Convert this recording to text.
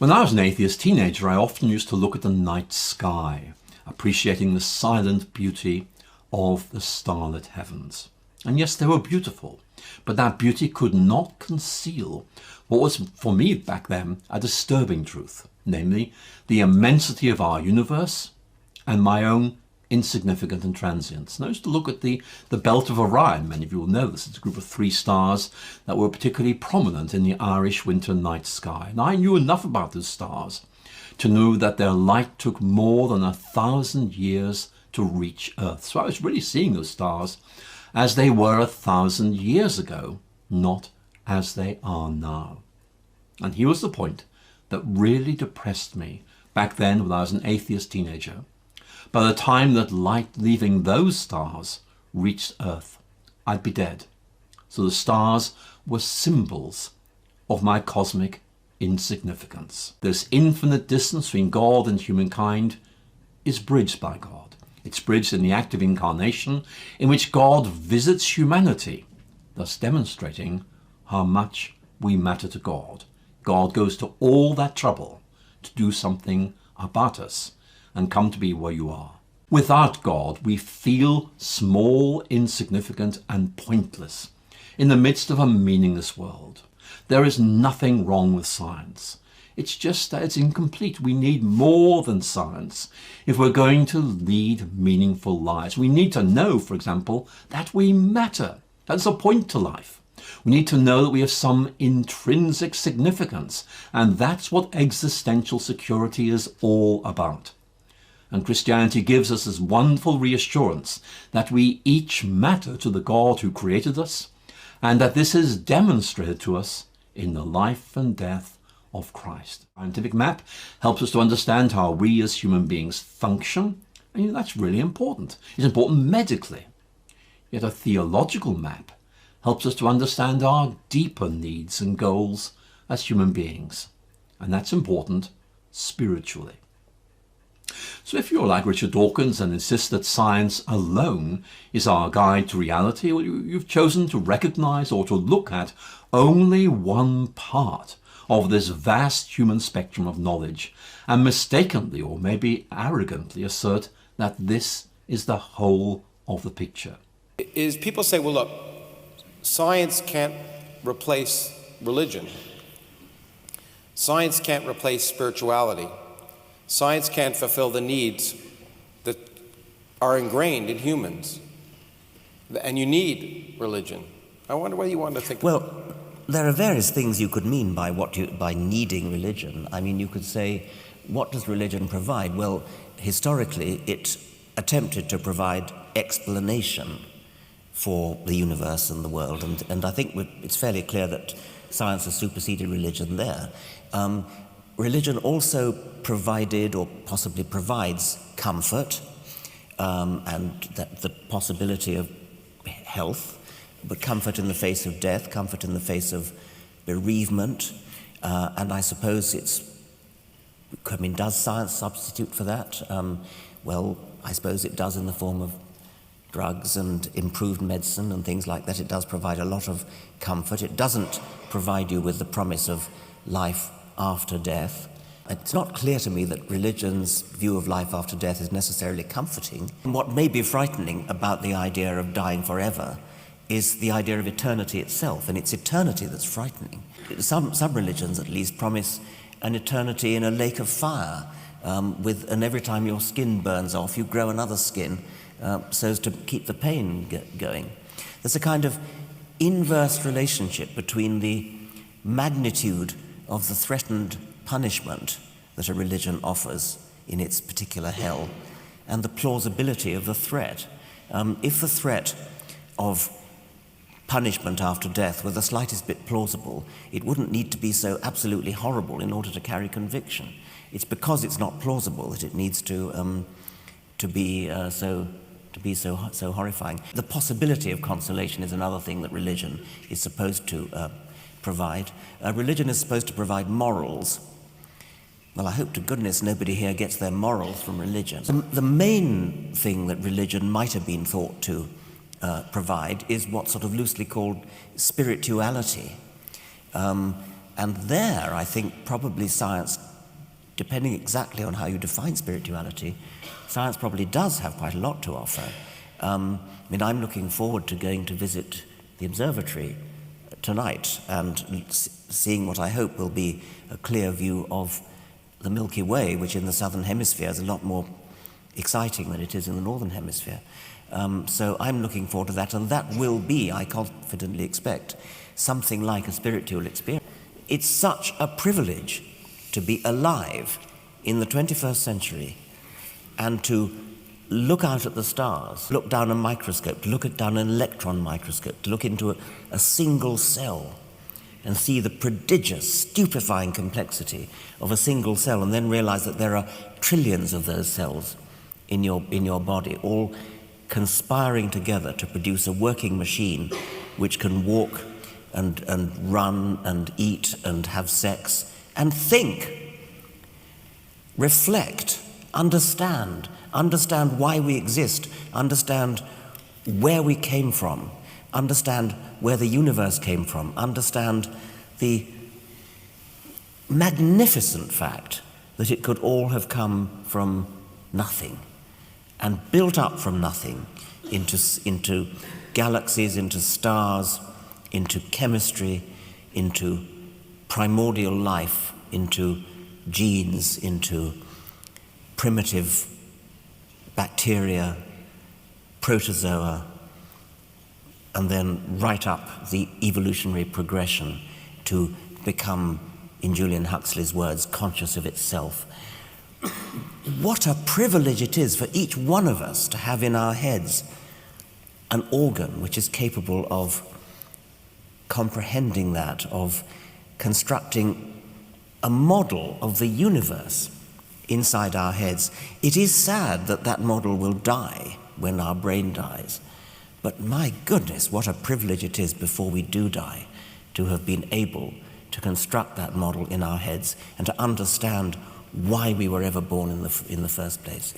When I was an atheist teenager, I often used to look at the night sky, appreciating the silent beauty of the starlit heavens. And yes, they were beautiful, but that beauty could not conceal what was, for me back then, a disturbing truth, namely the immensity of our universe and my own insignificance and transience. And I used to look at the belt of Orion. Many of you will know this. It's a group of 3 stars that were particularly prominent in the Irish winter night sky. And I knew enough about those stars to know that their light took more than 1,000 years to reach Earth. So I was really seeing those stars as they were 1,000 years ago, not as they are now. And here was the point that really depressed me back then when I was an atheist teenager. By the time that light leaving those stars reached Earth, I'd be dead. So the stars were symbols of my cosmic insignificance. This infinite distance between God and humankind is bridged by God. It's bridged in the act of incarnation, in which God visits humanity, thus demonstrating how much we matter to God. God goes to all that trouble to do something about us and come to be where you are. Without God, we feel small, insignificant, and pointless in the midst of a meaningless world. There is nothing wrong with science. It's just that it's incomplete. We need more than science if we're going to lead meaningful lives. We need to know, for example, that we matter. That's a point to life. We need to know that we have some intrinsic significance, and that's what existential security is all about. And Christianity gives us this wonderful reassurance that we each matter to the God who created us, and that this is demonstrated to us in the life and death of Christ. The scientific map helps us to understand how we as human beings function, and that's really important. It's important medically. Yet a theological map helps us to understand our deeper needs and goals as human beings, and that's important spiritually. So if you're like Richard Dawkins and insist that science alone is our guide to reality, well, you've chosen to recognize or to look at only one part of this vast human spectrum of knowledge, and mistakenly or maybe arrogantly assert that this is the whole of the picture. Is people say, well, look, science can't replace religion. Science can't replace spirituality. Science can't fulfill the needs that are ingrained in humans. And you need religion. I wonder whether you want to think... Well, there are various things you could mean by by needing religion. I mean, you could say, what does religion provide? Well, historically, it attempted to provide explanation for the universe and the world, and I think it's fairly clear that science has superseded religion there. Religion also provided, or possibly provides, comfort and the possibility of health, but comfort in the face of death, comfort in the face of bereavement, and I suppose does science substitute for that? Well, I suppose it does in the form of drugs and improved medicine and things like that. It does provide a lot of comfort. It doesn't provide you with the promise of life after death. It's not clear to me that religion's view of life after death is necessarily comforting. What may be frightening about the idea of dying forever is the idea of eternity itself, and it's eternity that's frightening. Some religions, at least, promise an eternity in a lake of fire, and every time your skin burns off, you grow another skin, so as to keep the pain going. There's a kind of inverse relationship between the magnitude of the threatened punishment that a religion offers in its particular hell and the plausibility of the threat. If the threat of punishment after death were the slightest bit plausible, it wouldn't need to be so absolutely horrible in order to carry conviction. It's because it's not plausible that it needs to be so horrifying. The possibility of consolation is another thing that religion is supposed to provide. Religion is supposed to provide morals. Well, I hope to goodness nobody here gets their morals from religion. The main thing that religion might have been thought to provide is what's sort of loosely called spirituality. And there, I think, probably science depending exactly on how you define spirituality, science probably does have quite a lot to offer. I mean, I'm looking forward to going to visit the observatory tonight and seeing what I hope will be a clear view of the Milky Way, which in the southern hemisphere is a lot more exciting than it is in the northern hemisphere. So I'm looking forward to that, and that will be, I confidently expect, something like a spiritual experience. It's such a privilege to be alive in the 21st century and to look out at the stars, look down a microscope, to look down an electron microscope, to look into a single cell and see the prodigious, stupefying complexity of a single cell, and then realize that there are trillions of those cells in your body, all conspiring together to produce a working machine which can walk and run and eat and have sex and think, reflect, understand why we exist, understand where we came from, understand where the universe came from, understand the magnificent fact that it could all have come from nothing and built up from nothing into galaxies, into stars, into chemistry, into primordial life, into genes, into primitive bacteria, protozoa, and then right up the evolutionary progression to become, in Julian Huxley's words, conscious of itself. What a privilege it is for each one of us to have in our heads an organ which is capable of comprehending that, of constructing a model of the universe inside our heads. It is sad that that model will die when our brain dies, but my goodness, what a privilege it is before we do die to have been able to construct that model in our heads and to understand why we were ever born in the first place.